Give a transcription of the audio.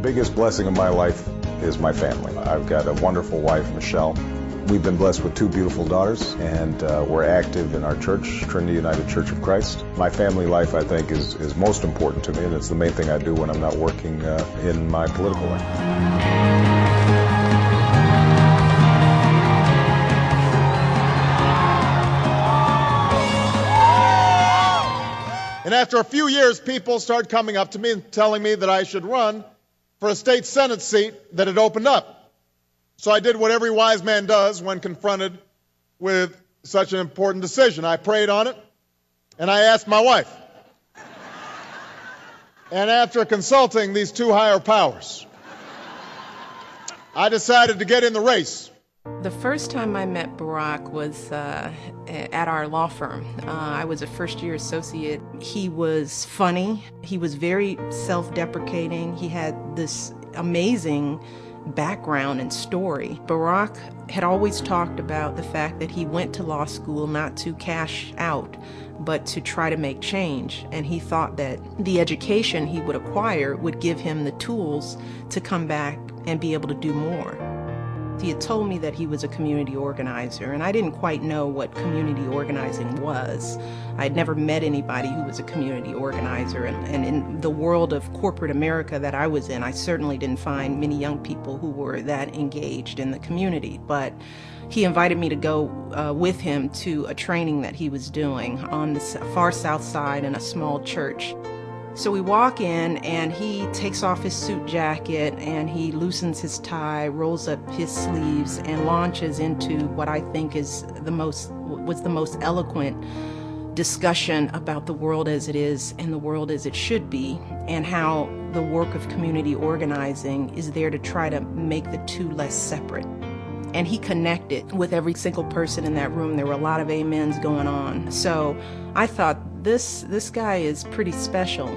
biggest blessing of my life is my family. I've got a wonderful wife, Michelle. We've been blessed with 2 beautiful daughters, and we're active in our church, Trinity United Church of Christ. My family life, I think, is most important to me, and it's the main thing I do when I'm not working in my political life. And after a few years, people started coming up to me and telling me that I should run for a state Senate seat that had opened up. So I did what every wise man does when confronted with such an important decision. I prayed on it, and I asked my wife. And after consulting these 2 higher powers, I decided to get in the race. The first time I met Barack was at our law firm. I was a first-year associate. He was funny. He was very self-deprecating. He had this amazing background and story. Barack had always talked about the fact that he went to law school not to cash out, but to try to make change. And he thought that the education he would acquire would give him the tools to come back and be able to do more. He had told me that he was a community organizer, and I didn't quite know what community organizing was. I'd never met anybody who was a community organizer, and in the world of corporate America that I was in, I certainly didn't find many young people who were that engaged in the community. But he invited me to go with him to a training that he was doing on the far south side in a small church. So we walk in, and he takes off his suit jacket, and he loosens his tie, rolls up his sleeves, and launches into what I think was the most eloquent discussion about the world as it is and the world as it should be, and how the work of community organizing is there to try to make the 2 less separate. And he connected with every single person in that room. There were a lot of amens going on. So I thought, this guy is pretty special.